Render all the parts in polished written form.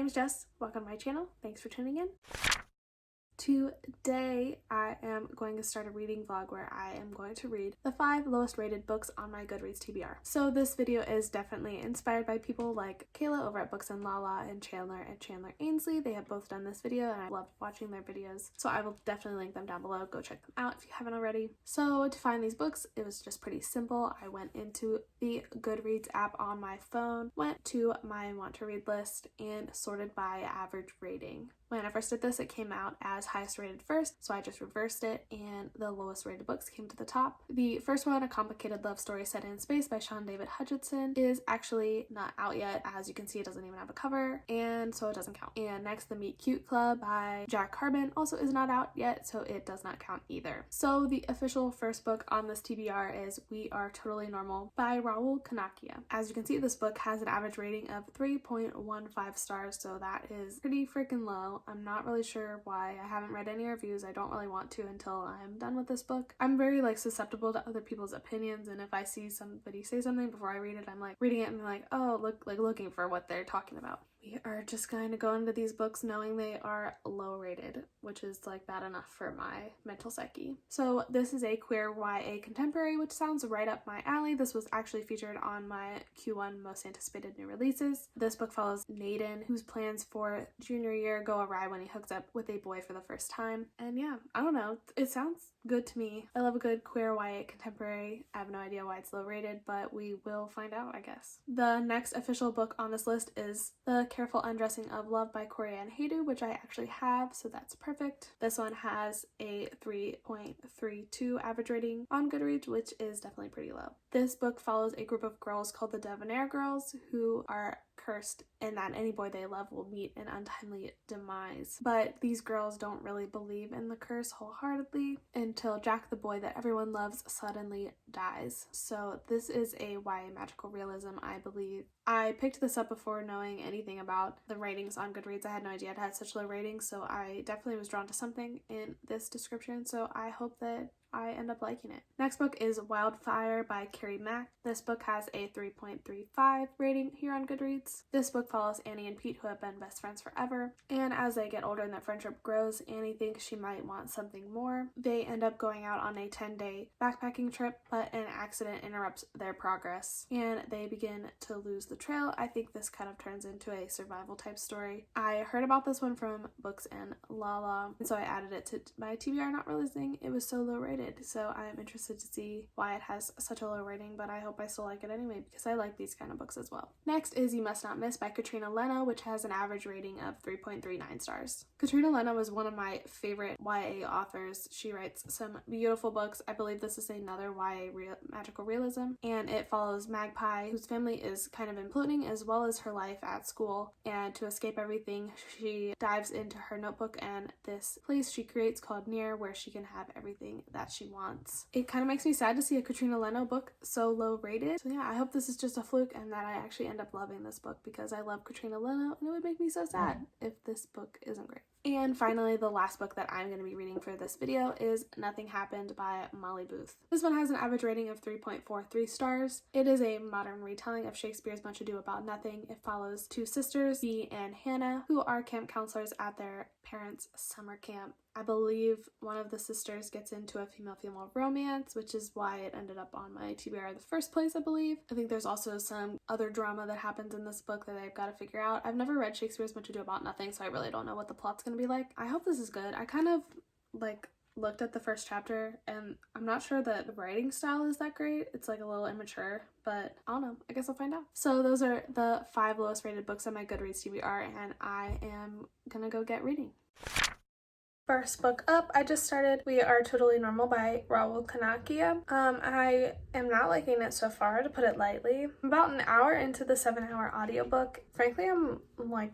name is Jess. Welcome to my channel. Thanks for tuning in. Today I am going to start a reading vlog where I am going to read the 5 lowest rated books on my Goodreads TBR. So this video is definitely inspired by people like Kayla over at Books and Lala and Chandler Ainsley. They have both done this video and I loved watching their videos. So I will definitely link them down below. Go check them out if you haven't already. So to find these books, it was just pretty simple. I went into the Goodreads app on my phone, went to my want to read list and sorted by average rating. When I first did this, it came out as highest rated first, so I just reversed it and the lowest rated books came to the top. The first one, A Complicated Love Story Set in Space by Sean David Hutchinson, is actually not out yet. As you can see, it doesn't even have a cover, and so it doesn't count. And next, The Meet Cute Club by Jack Carbon also is not out yet, so it does not count either. So the official first book on this TBR is We Are Totally Normal by Raul Kanakia. As you can see, this book has an average rating of 3.15 stars, so that is pretty freaking low. I'm not really sure why. I haven't read any reviews. I don't really want to until I'm done with this book. I'm very susceptible to other people's opinions, and if I see somebody say something before I read it, I'm reading it and oh, looking for what they're talking about. We are just going to go into these books knowing they are low rated, which is bad enough for my mental psyche. So this is a queer YA contemporary, which sounds right up my alley. This was actually featured on my Q1 most anticipated new releases. This book follows Naden, whose plans for junior year go awry when he hooks up with a boy for the first time. And yeah, I don't know, it sounds good to me. I love a good queer YA contemporary. I have no idea why it's low rated, but we will find out, I guess. The next official book on this list is The Careful Undressing of Love by Corianne Haydu, which I actually have, so that's perfect. This one has a 3.32 average rating on Goodreads, which is definitely pretty low. This book follows a group of girls called the Debonair Girls who are cursed and that any boy they love will meet an untimely demise. But these girls don't really believe in the curse wholeheartedly until Jack, the boy that everyone loves, suddenly dies. So this is a YA magical realism, I believe. I picked this up before knowing anything about the ratings on Goodreads. I had no idea it had such low ratings, so I definitely was drawn to something in this description, so I hope that I end up liking it. Next book is Wildfire by Carrie Mack. This book has a 3.35 rating here on Goodreads. This book follows Annie and Pete, who have been best friends forever, and as they get older and their friendship grows, Annie thinks she might want something more. They end up going out on a 10-day backpacking trip, but an accident interrupts their progress, and they begin to lose the trail. I think this kind of turns into a survival type story. I heard about this one from Books and Lala, and so I added it to my TBR, not realizing it was so low rated. So I am interested to see why it has such a low rating, but I hope I still like it anyway because I like these kind of books as well. Next is You Must Not Miss by Katrina Lena, which has an average rating of 3.39 stars. Katrina Lena was one of my favorite YA authors. She writes some beautiful books. I believe this is another YA magical realism, and it follows Magpie, whose family is kind of imploding, as well as her life at school, and to escape everything, she dives into her notebook and this place she creates called Near, where she can have everything that she wants. It kind of makes me sad to see a Katrina Leno book so low rated. So yeah, I hope this is just a fluke and that I actually end up loving this book because I love Katrina Leno and it would make me so sad if this book isn't great. And finally, the last book that I'm going to be reading for this video is Nothing Happened by Molly Booth. This one has an average rating of 3.43 stars. It is a modern retelling of Shakespeare's Much Ado About Nothing. It follows 2 sisters, Bea and Hannah, who are camp counselors at their parents' summer camp. I believe one of the sisters gets into a female-female romance, which is why it ended up on my TBR in the first place, I believe. I think there's also some other drama that happens in this book that I've got to figure out. I've never read Shakespeare's Much Ado About Nothing, so I really don't know what the plot's gonna be like. I hope this is good. I kind of looked at the first chapter and I'm not sure that the writing style is that great. It's a little immature, but I don't know. I guess I'll find out. So those are the 5 lowest rated books on my Goodreads TBR, and I am gonna go get reading. First book up, I just started We Are Totally Normal by Raul Kanakia. I am not liking it so far, to put it lightly. I'm about an hour into the 7-hour audiobook. Frankly, I'm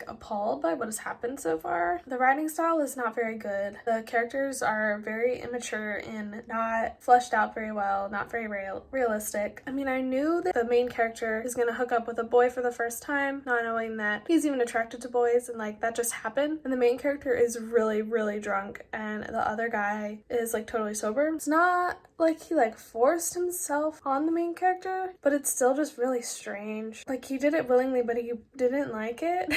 appalled by what has happened so far. The writing style is not very good. The characters are very immature and not fleshed out very well, not very realistic. I mean, I knew that the main character is gonna hook up with a boy for the first time, not knowing that he's even attracted to boys, and that just happened. And the main character is really, really drunk, and the other guy is totally sober. It's not like he forced himself on the main character, but it's still just really strange. He did it willingly, but he didn't like it.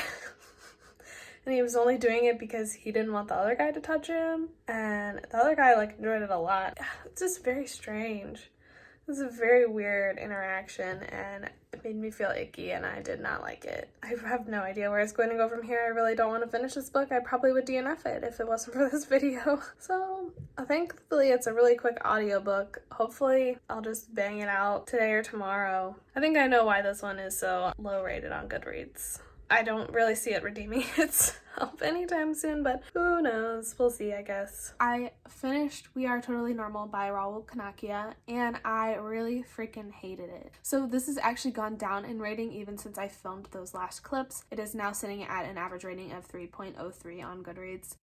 and he was only doing it because he didn't want the other guy to touch him, and the other guy like enjoyed it a lot. It's just very strange. It was a very weird interaction, and it made me feel icky, and I did not like it. I have no idea where it's going to go from here. I really don't want to finish this book. I probably would DNF it if it wasn't for this video. So thankfully it's a really quick audiobook. Hopefully I'll just bang it out today or tomorrow. I think I know why this one is so low rated on Goodreads. I don't really see it redeeming itself anytime soon, but who knows? We'll see, I guess. I finished We Are Totally Normal by Raul Kanakia, and I really freaking hated it. So this has actually gone down in rating even since I filmed those last clips. It is now sitting at an average rating of 3.03 on Goodreads.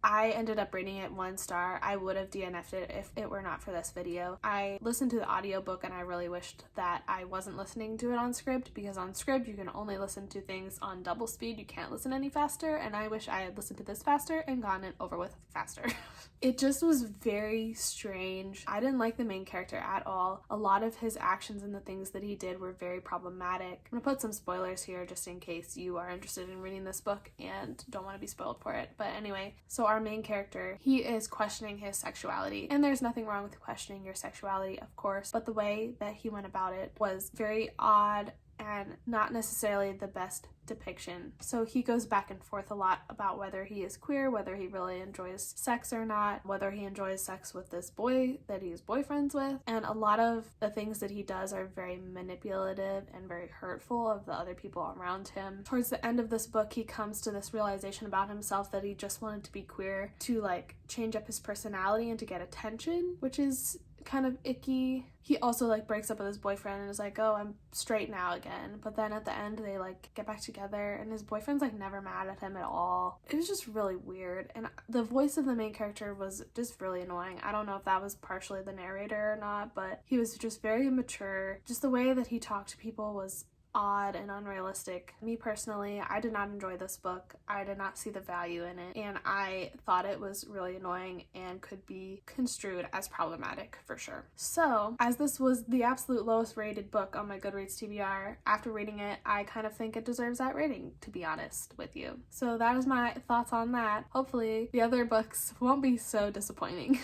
I ended up rating it 1 star. I would have DNF'd it if it were not for this video. I listened to the audiobook and I really wished that I wasn't listening to it on Scribd, because on Scribd you can only listen to things on double speed. You can't listen any faster, and I wish I had listened to this faster and gotten it over with faster. It just was very strange. I didn't like the main character at all. A lot of his actions and the things that he did were very problematic. I'm gonna put some spoilers here just in case you are interested in reading this book and don't want to be spoiled for it. But anyway, so our main character, he is questioning his sexuality, and there's nothing wrong with questioning your sexuality, of course, but the way that he went about it was very odd and not necessarily the best depiction. So he goes back and forth a lot about whether he is queer, whether he really enjoys sex or not, whether he enjoys sex with this boy that he is boyfriends with, and a lot of the things that he does are very manipulative and very hurtful of the other people around him. Towards the end of this book, he comes to this realization about himself that he just wanted to be queer to like change up his personality and to get attention, which is kind of icky. He also like breaks up with his boyfriend and is like, oh, I'm straight now again, but then at the end they like get back together and his boyfriend's like never mad at him at all. It was just really weird, and the voice of the main character was just really annoying. I don't know if that was partially the narrator or not, but he was just very immature. Just the way that he talked to people was odd and unrealistic. Me personally, I did not enjoy this book. I did not see the value in it, and I thought it was really annoying and could be construed as problematic for sure. So, as this was the absolute lowest rated book on my Goodreads TBR, after reading it, I kind of think it deserves that rating, to be honest with you. So that is my thoughts on that. Hopefully the other books won't be so disappointing.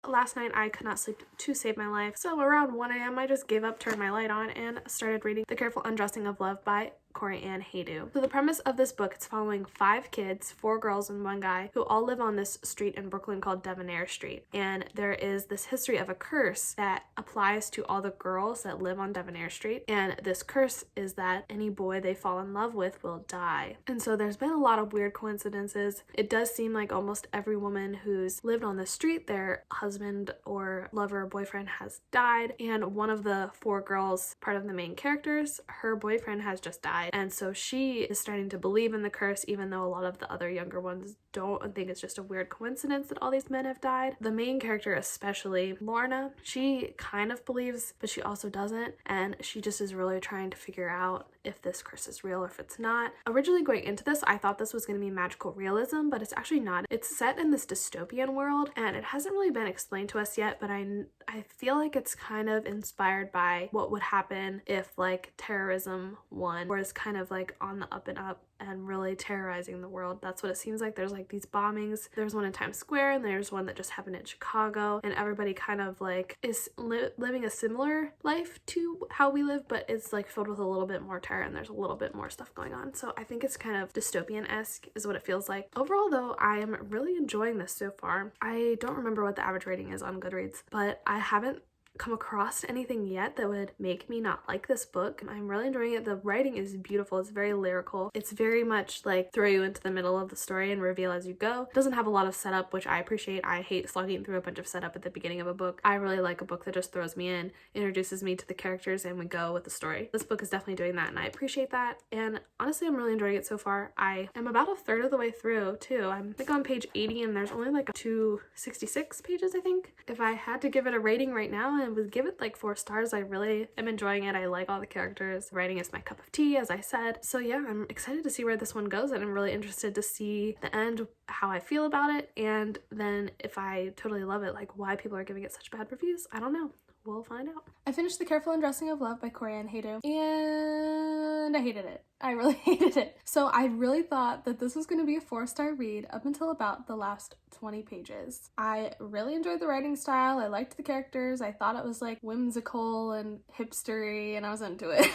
Last night I could not sleep to save my life, so around 1 a.m. I just gave up, turned my light on, and started reading The Careful Undressing of Love by Corey Ann Haydu. So the premise of this book, it's following 5 kids, 4 girls and 1 guy, who all live on this street in Brooklyn called Devonair Street. And there is this history of a curse that applies to all the girls that live on Devonair Street. And this curse is that any boy they fall in love with will die. And so there's been a lot of weird coincidences. It does seem like almost every woman who's lived on the street, their husband or lover or boyfriend has died. And one of the 4 girls, part of the main characters, her boyfriend has just died. And so she is starting to believe in the curse, even though a lot of the other younger ones don't, and think it's just a weird coincidence that all these men have died. The main character, especially Lorna, she kind of believes, but she also doesn't, and she just is really trying to figure out if this curse is real or if it's not. Originally going into this, I thought this was going to be magical realism, but it's actually not. It's set in this dystopian world, and it hasn't really been explained to us yet, but I feel like it's kind of inspired by what would happen if like terrorism won, or is kind of like on the up and up and really terrorizing the world. That's what it seems like. There's like these bombings. There's one in Times Square, and there's one that just happened in Chicago, and everybody kind of like is living a similar life to how we live, but it's like filled with a little bit more terror, and there's a little bit more stuff going on. So I think it's kind of dystopian-esque is what it feels like. Overall though, I am really enjoying this so far. I don't remember what the average rating is on Goodreads, but I haven't come across anything yet that would make me not like this book. I'm really enjoying it. The writing is beautiful. It's very lyrical. It's very much like throw you into the middle of the story and reveal as you go. It doesn't have a lot of setup, which I appreciate. I hate slogging through a bunch of setup at the beginning of a book. I really like a book that just throws me in, introduces me to the characters, and we go with the story. This book is definitely doing that, and I appreciate that. And honestly, I'm really enjoying it so far. I am about a third of the way through too. I'm I think on page 80, and there's only like 266 pages, I think. If I had to give it a rating right now, I would give it like 4 stars. I really am enjoying it. I like all the characters. Writing is my cup of tea, as I said. So yeah, I'm excited to see where this one goes, and I'm really interested to see the end, how I feel about it, and then if I totally love it, like why people are giving it such bad reviews. I don't know. We'll find out. I finished The Careful Undressing of Love by Corey Ann Haydu, and I hated it. I really hated it. So I really thought that this was going to be a 4-star read up until about the last 20 pages. I really enjoyed the writing style. I liked the characters. I thought it was like whimsical and hipstery, and I was into it.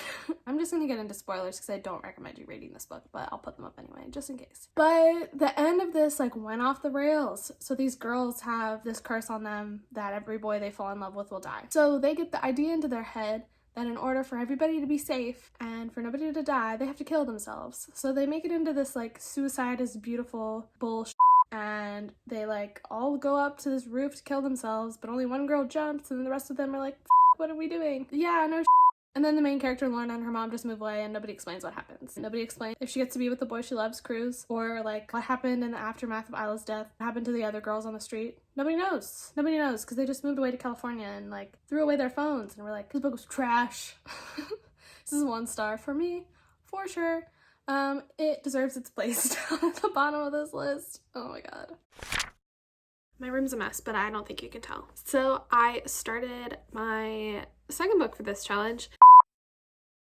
I'm just going to get into spoilers because I don't recommend you reading this book, but I'll put them up anyway, just in case. But the end of this like went off the rails. So these girls have this curse on them that every boy they fall in love with will die. So they get the idea into their head that in order for everybody to be safe and for nobody to die, they have to kill themselves. So they make it into this like suicide is beautiful bullshit, and they like all go up to this roof to kill themselves, but only one girl jumps and then the rest of them are like, what are we doing? Yeah, no. And then the main character, Lorna, and her mom just move away and nobody explains what happens. Nobody explains if she gets to be with the boy she loves, Cruz, or like what happened in the aftermath of Isla's death, what happened to the other girls on the street. Nobody knows. Nobody knows because they just moved away to California and like threw away their phones and were like, this book was trash. This is 1 star for me, for sure. It deserves its place down at the bottom of this list. Oh my god. My room's a mess, but I don't think you can tell. So I started my second book for this challenge,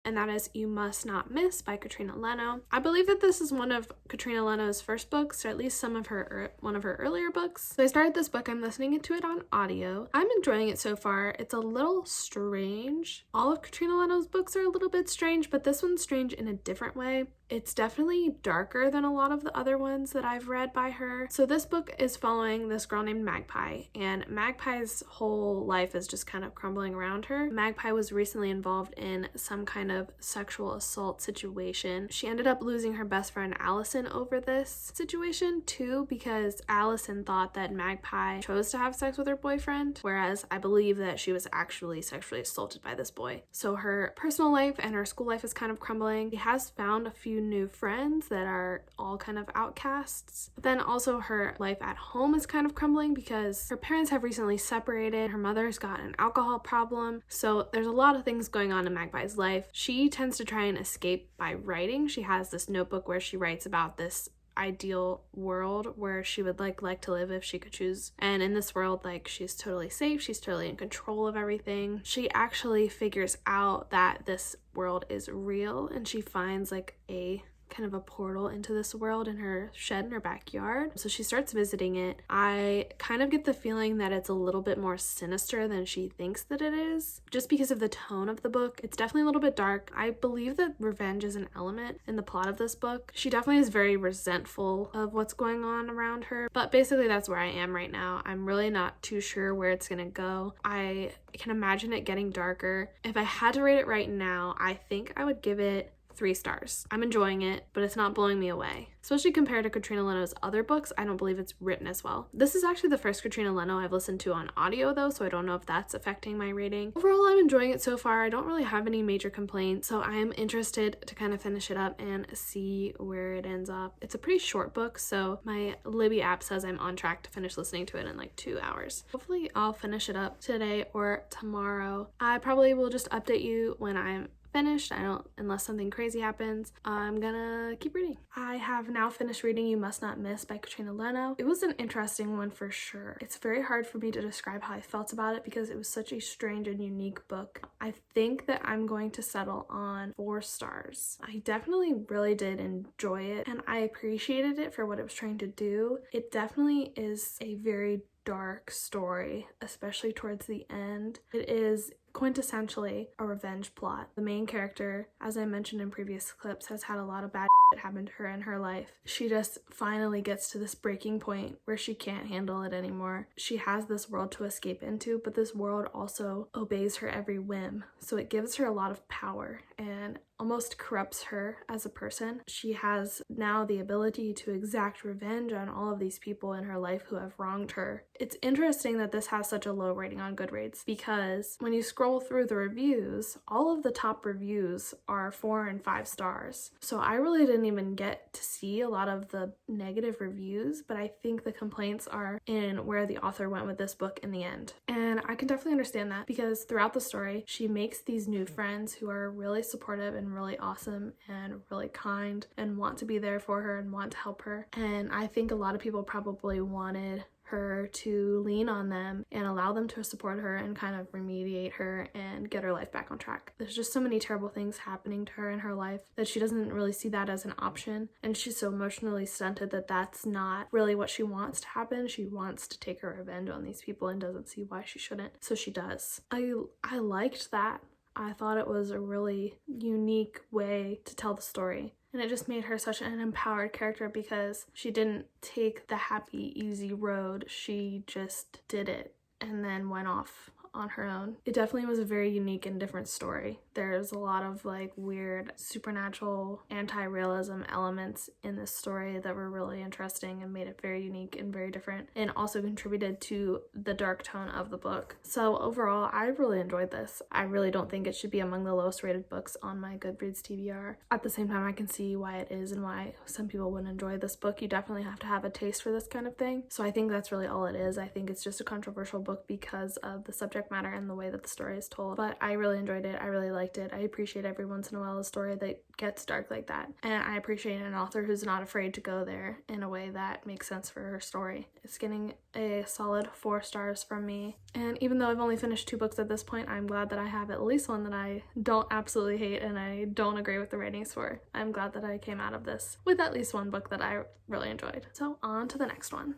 and that is You Must Not Miss by Katrina Leno. I believe that this is one of Katrina Leno's first books, or at least one of her earlier books. So I started this book, I'm listening to it on audio. I'm enjoying it so far. It's a little strange. All of Katrina Leno's books are a little bit strange, but this one's strange in a different way. It's definitely darker than a lot of the other ones that I've read by her. So this book is following this girl named Magpie, and Magpie's whole life is just kind of crumbling around her. Magpie was recently involved in some kind of sexual assault situation. She ended up losing her best friend Allison over this situation too, because Allison thought that Magpie chose to have sex with her boyfriend, whereas I believe that she was actually sexually assaulted by this boy. So her personal life and her school life is kind of crumbling. She has found a few new friends that are all kind of outcasts. But then also her life at home is kind of crumbling because her parents have recently separated. Her mother's got an alcohol problem. So there's a lot of things going on in Magpie's life. She tends to try and escape by writing. She has this notebook where she writes about this ideal world where she would like to live if she could choose, and in this world like she's totally safe, she's totally in control of everything. She actually figures out that this world is real, and she finds like a kind of a portal into this world in her shed in her backyard. So she starts visiting it. I kind of get the feeling that it's a little bit more sinister than she thinks that it is, just because of the tone of the book. It's definitely a little bit dark. I believe that revenge is an element in the plot of this book. She definitely is very resentful of what's going on around her, but basically that's where I am right now. I'm really not too sure where it's gonna go. I can imagine it getting darker. If I had to rate it right now, I think I would give it 3 stars. I'm enjoying it, but it's not blowing me away. Especially compared to Katrina Leno's other books, I don't believe it's written as well. This is actually the first Katrina Leno I've listened to on audio though, so I don't know if that's affecting my rating. Overall, I'm enjoying it so far. I don't really have any major complaints, so I am interested to kind of finish it up and see where it ends up. It's a pretty short book, so my Libby app says I'm on track to finish listening to it in like 2 hours. Hopefully I'll finish it up today or tomorrow. I probably will just update you when I'm finished. Unless something crazy happens, I'm gonna keep reading. I have now finished reading You Must Not Miss by Katrina Leno. It was an interesting one for sure. It's very hard for me to describe how I felt about it because it was such a strange and unique book. I think that I'm going to settle on 4 stars. I definitely really did enjoy it, and I appreciated it for what it was trying to do. It definitely is a very dark story, especially towards the end. It is quintessentially a revenge plot. The main character, as I mentioned in previous clips, has had a lot of bad shit happen to her in her life. She just finally gets to this breaking point where she can't handle it anymore. She has this world to escape into, but this world also obeys her every whim. So it gives her a lot of power and almost corrupts her as a person. She has now the ability to exact revenge on all of these people in her life who have wronged her. It's interesting that this has such a low rating on Goodreads because when you scroll through the reviews, all of the top reviews are 4 and 5 stars. So I really didn't even get to see a lot of the negative reviews, but I think the complaints are in where the author went with this book in the end. And I can definitely understand that because throughout the story, she makes these new friends who are really supportive and really awesome and really kind and want to be there for her and want to help her. And I think a lot of people probably wanted her to lean on them and allow them to support her and kind of remediate her and get her life back on track. There's just so many terrible things happening to her in her life that she doesn't really see that as an option, and she's so emotionally stunted that that's not really what she wants to happen. She wants to take her revenge on these people and doesn't see why she shouldn't, so she does. I liked that. I thought it was a really unique way to tell the story. And it just made her such an empowered character because she didn't take the happy, easy road. She just did it and then went off on her own. It definitely was a very unique and different story. There's a lot of like weird supernatural anti-realism elements in this story that were really interesting and made it very unique and very different, and also contributed to the dark tone of the book. So overall, I really enjoyed this. I really don't think it should be among the lowest rated books on my Goodreads TBR. At the same time, I can see why it is and why some people wouldn't enjoy this book. You definitely have to have a taste for this kind of thing. So I think that's really all it is. I think it's just a controversial book because of the subject matter and the way that the story is told. But I really enjoyed it. I really liked it. I appreciate every once in a while a story that gets dark like that. And I appreciate an author who's not afraid to go there in a way that makes sense for her story. It's getting a solid 4 stars from me. And even though I've only finished 2 books at this point, I'm glad that I have at least one that I don't absolutely hate and I don't agree with the ratings for. I'm glad that I came out of this with at least one book that I really enjoyed. So on to the next one.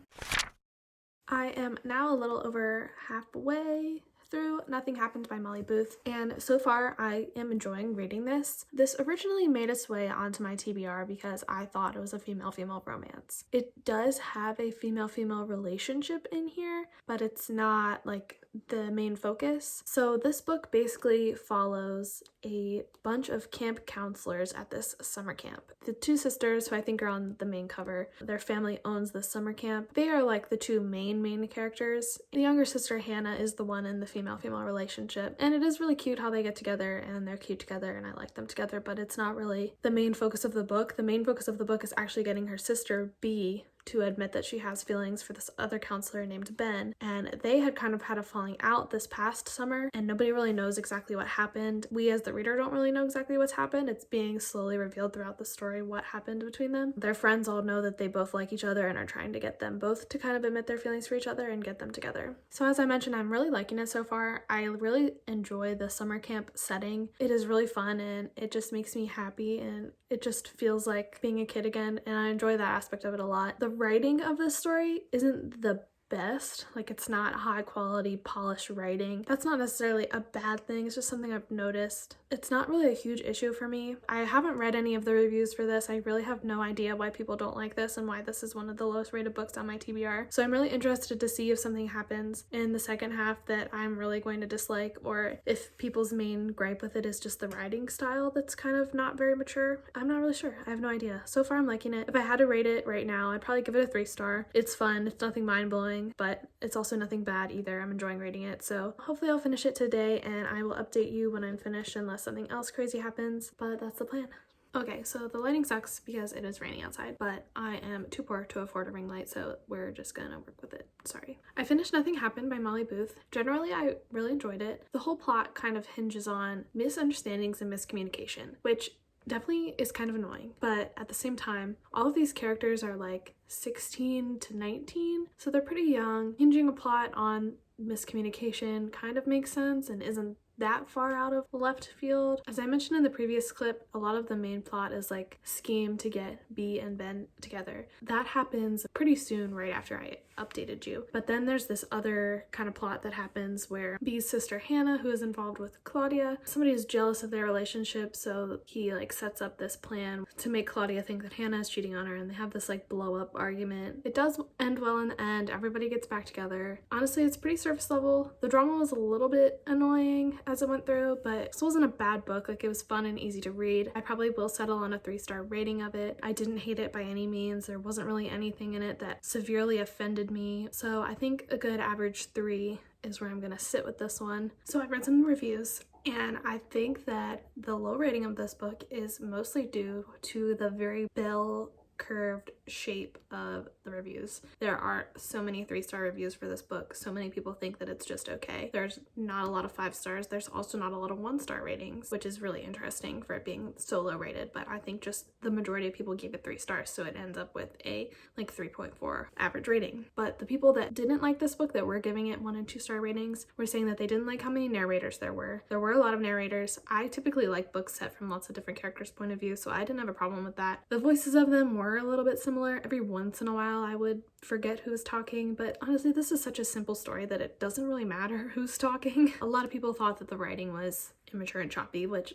I am now a little over halfway through Nothing Happened by Molly Booth, and so far I am enjoying reading this. This originally made its way onto my TBR because I thought it was a female-female romance. It does have a female-female relationship in here, but it's not like the main focus. So this book basically follows a bunch of camp counselors at this summer camp. The 2 sisters, who I think are on the main cover, their family owns this summer camp. They are like the 2 main characters. The younger sister, Hannah, is the one in the female-female relationship, and it is really cute how they get together, and they're cute together, and I like them together, but it's not really the main focus of the book. The main focus of the book is actually getting her sister, B, to admit that she has feelings for this other counselor named Ben, and they had kind of had a falling out this past summer, and nobody really knows exactly what happened. We as the reader don't really know exactly what's happened. It's being slowly revealed throughout the story what happened between them. Their friends all know that they both like each other and are trying to get them both to kind of admit their feelings for each other and get them together. So as I mentioned, I'm really liking it so far. I really enjoy the summer camp setting. It is really fun and it just makes me happy, and it just feels like being a kid again, and I enjoy that aspect of it a lot. The writing of this story isn't the best. Like, it's not high quality polished writing. That's not necessarily a bad thing. It's just something I've noticed. It's not really a huge issue for me. I haven't read any of the reviews for this. I really have no idea why people don't like this and why this is one of the lowest rated books on my TBR. So I'm really interested to see if something happens in the second half that I'm really going to dislike, or if people's main gripe with it is just the writing style that's kind of not very mature. I'm not really sure. I have no idea. So far I'm liking it. If I had to rate it right now, I'd probably give it a 3-star. It's fun. It's nothing mind-blowing, but it's also nothing bad either. I'm enjoying reading it, so hopefully I'll finish it today and I will update you when I'm finished unless something else crazy happens, but that's the plan. Okay, so the lighting sucks because it is raining outside, but I am too poor to afford a ring light, so we're just gonna work with it. Sorry. I finished Nothing Happened by Molly Booth. Generally, I really enjoyed it. The whole plot kind of hinges on misunderstandings and miscommunication, which definitely is kind of annoying, but at the same time, all of these characters are like 16 to 19, so they're pretty young. Hinging a plot on miscommunication kind of makes sense and isn't that far out of left field. As I mentioned in the previous clip, a lot of the main plot is like scheme to get B and Ben together. That happens pretty soon right after I updated you. But then there's this other kind of plot that happens where B's sister Hannah, who is involved with Claudia, somebody is jealous of their relationship, so he like sets up this plan to make Claudia think that Hannah is cheating on her, and they have this like blow up argument. It does end well in the end. Everybody gets back together. Honestly, it's pretty surface level. The drama was a little bit annoying as it went through, but this wasn't a bad book. Like, it was fun and easy to read. I probably will settle on a 3-star rating of it. I didn't hate it by any means. There wasn't really anything in it that severely offended me, so I think a good average 3 is where I'm gonna sit with this one. So I've read some reviews, and I think that the low rating of this book is mostly due to the very bell curved shape of the reviews. There are so many 3-star reviews for this book. So many people think that it's just okay. There's not a lot of 5 stars. There's also not a lot of 1-star ratings, which is really interesting for it being so low rated, but I think just the majority of people gave it 3 stars, so it ends up with a like 3.4 average rating. But the people that didn't like this book, that were giving it 1 and 2-star ratings, were saying that they didn't like how many narrators there were. There were a lot of narrators. I typically like books set from lots of different characters' point of view, so I didn't have a problem with that. The voices of them were a little bit similar. Every once in a while I would forget who was talking, but honestly this is such a simple story that it doesn't really matter who's talking. A lot of people thought that the writing was immature and choppy, which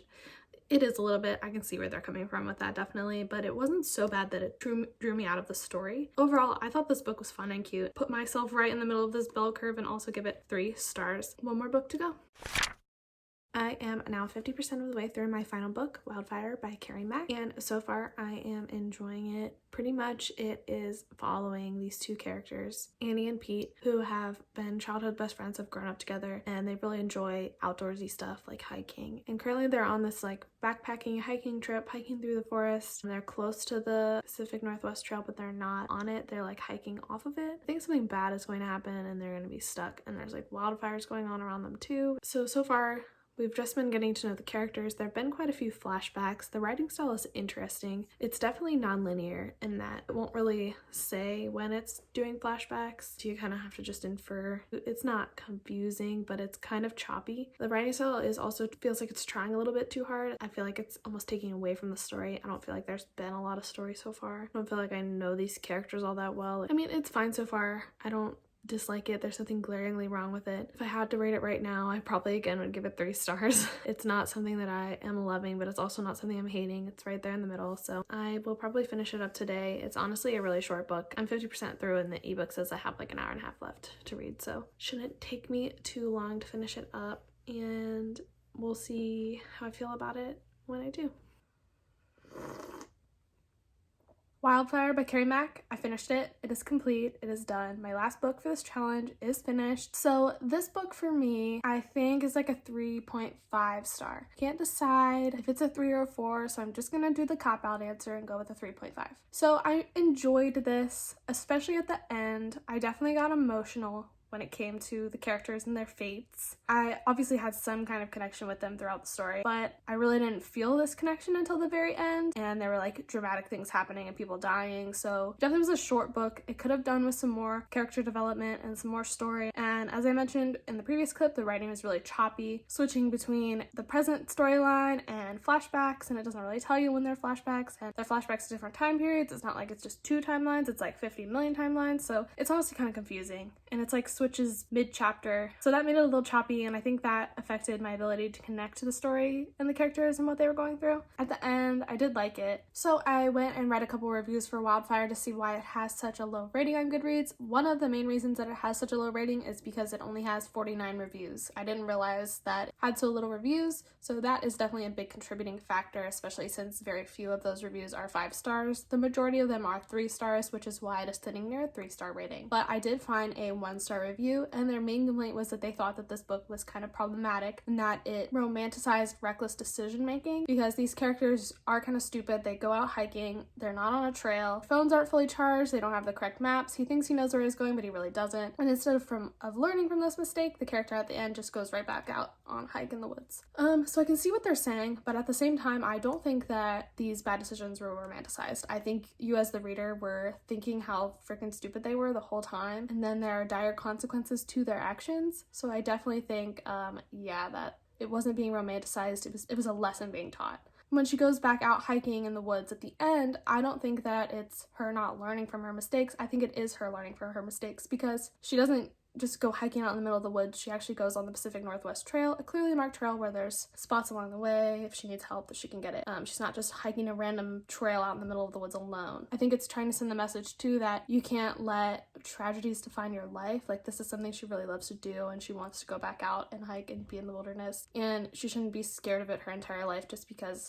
it is a little bit. I can see where they're coming from with that, definitely, but it wasn't so bad that it drew me out of the story. Overall, I thought this book was fun and cute. Put myself right in the middle of this bell curve and also give it 3 stars. One more book to go. I am now 50% of the way through my final book, Wildfire by Carrie Mack, and so far I am enjoying it. Pretty much it is following these 2 characters, Annie and Pete, who have been childhood best friends, have grown up together, and they really enjoy outdoorsy stuff like hiking. And currently they're on this like backpacking hiking trip, hiking through the forest. And they're close to the Pacific Northwest Trail, but they're not on it. They're like hiking off of it. I think something bad is going to happen and they're going to be stuck, and there's like wildfires going on around them too. So far we've just been getting to know the characters. There have been quite a few flashbacks. The writing style is interesting. It's definitely non-linear in that it won't really say when it's doing flashbacks, so you kind of have to just infer. It's not confusing, but it's kind of choppy. The writing style is also feels like it's trying a little bit too hard. I feel like it's almost taking away from the story. I don't feel like there's been a lot of story so far. I don't feel like I know these characters all that well. I mean, it's fine so far. I don't dislike it. There's something glaringly wrong with it. If I had to rate it right now, I probably again would give it 3 stars. It's not something that I am loving, but it's also not something I'm hating. It's right there in the middle, so I will probably finish it up today. It's honestly a really short book. I'm 50% through and the ebook says I have like an hour and a half left to read, so shouldn't take me too long to finish it up, and we'll see how I feel about it when I do. Wildfire by Carrie Mack. I finished it. It is complete. It is done. My last book for this challenge is finished. So this book for me, I think is like a 3.5 star. Can't decide if it's a 3 or a 4, so I'm just gonna do the cop-out answer and go with a 3.5. So I enjoyed this, especially at the end. I definitely got emotional when it came to the characters and their fates. I obviously had some kind of connection with them throughout the story, but I really didn't feel this connection until the very end, and there were like dramatic things happening and people dying, so definitely was a short book. It could have done with some more character development and some more story, and as I mentioned in the previous clip, the writing was really choppy, switching between the present storyline and flashbacks, and it doesn't really tell you when they're flashbacks, and they're flashbacks to different time periods. It's not like it's just 2 timelines, it's like 50 million timelines, so it's honestly kind of confusing, and it's like switches mid-chapter, so that made it a little choppy, and I think that affected my ability to connect to the story and the characters and what they were going through. At the end, I did like it, so I went and read a couple reviews for Wildfire to see why it has such a low rating on Goodreads. One of the main reasons that it has such a low rating is because it only has 49 reviews. I didn't realize that it had so little reviews, so that is definitely a big contributing factor, especially since very few of those reviews are 5 stars. The majority of them are 3 stars, which is why it is sitting near a 3-star rating. But I did find a 1-star review, and their main complaint was that they thought that this book was kind of problematic and that it romanticized reckless decision making, because these characters are kind of stupid. They go out hiking, they're not on a trail, phones aren't fully charged, they don't have the correct maps, he thinks he knows where he's going but he really doesn't, and instead of learning from this mistake, the character at the end just goes right back out on a hike in the woods. So I can see what they're saying, but at the same time I don't think that these bad decisions were romanticized. I think you as the reader were thinking how freaking stupid they were the whole time, and then there are dire consequences to their actions. So I definitely think yeah, that it wasn't being romanticized, it was a lesson being taught. When she goes back out hiking in the woods at the end, I don't think that it's her not learning from her mistakes. I think it is her learning from her mistakes, because she doesn't just go hiking out in the middle of the woods. She actually goes on the Pacific Northwest Trail, a clearly marked trail where there's spots along the way. If she needs help, that she can get it. She's not just hiking a random trail out in the middle of the woods alone. I think it's trying to send the message too that you can't let tragedies define your life. Like, this is something she really loves to do, and she wants to go back out and hike and be in the wilderness, and she shouldn't be scared of it her entire life just because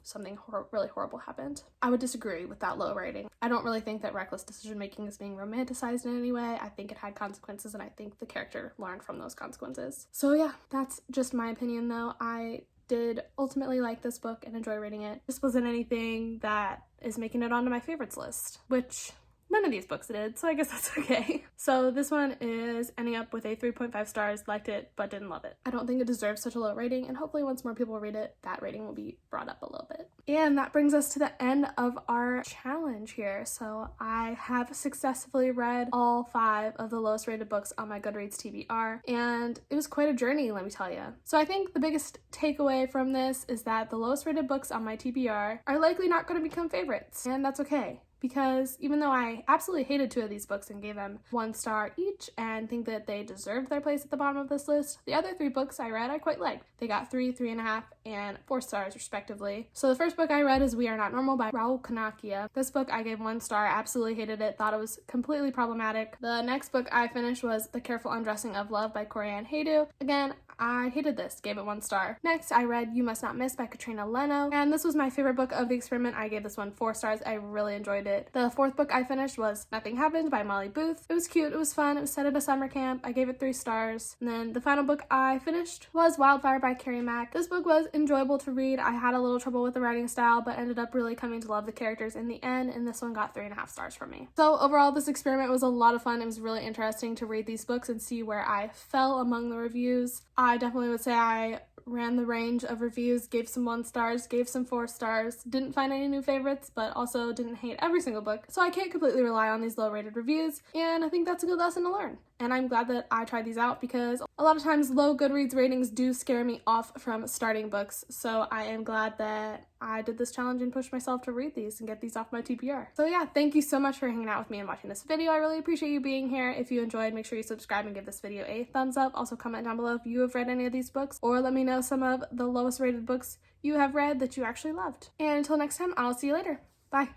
something really horrible happened. I would disagree with that low rating. I don't really think that reckless decision making is being romanticized in any way. I think it had consequences, and I think the character learned from those consequences. So yeah, that's just my opinion though. I did ultimately like this book and enjoy reading it. This wasn't anything that is making it onto my favorites list, which none of these books did, so I guess that's okay. So this one is ending up with a 3.5 stars, liked it, but didn't love it. I don't think it deserves such a low rating, and hopefully once more people read it, that rating will be brought up a little bit. And that brings us to the end of our challenge here. So I have successfully read all 5 of the lowest rated books on my Goodreads TBR, and it was quite a journey, let me tell you. So I think the biggest takeaway from this is that the lowest rated books on my TBR are likely not going to become favorites, and that's okay. Because even though I absolutely hated 2 of these books and gave them 1 star each and think that they deserved their place at the bottom of this list, the other 3 books I read I quite liked. They got 3, 3.5, and 4 stars respectively. So the first book I read is We Are Not Normal by Raul Kanakia. This book I gave 1 star, absolutely hated it, thought it was completely problematic. The next book I finished was The Careful Undressing of Love by Corianne Haydu. Again, I hated this, gave it 1 star. Next, I read You Must Not Miss by Katrina Leno, and this was my favorite book of the experiment. I gave this one 4 stars. I really enjoyed it. The 4th book I finished was Nothing Happened by Molly Booth. It was cute, it was fun, it was set at a summer camp. I gave it 3 stars. And then the final book I finished was Wildfire by Carrie Mack. This book was enjoyable to read. I had a little trouble with the writing style, but ended up really coming to love the characters in the end, and this one got 3.5 stars from me. So overall, this experiment was a lot of fun. It was really interesting to read these books and see where I fell among the reviews. I definitely would say I ran the range of reviews, gave some 1 stars, gave some 4 stars, didn't find any new favorites, but also didn't hate every single book. So I can't completely rely on these low rated reviews, and I think that's a good lesson to learn. And I'm glad that I tried these out because a lot of times low Goodreads ratings do scare me off from starting books. So I am glad that I did this challenge and pushed myself to read these and get these off my TBR. So yeah, thank you so much for hanging out with me and watching this video. I really appreciate you being here. If you enjoyed, make sure you subscribe and give this video a thumbs up. Also comment down below if you have read any of these books, or let me know some of the lowest rated books you have read that you actually loved. And until next time, I'll see you later. Bye.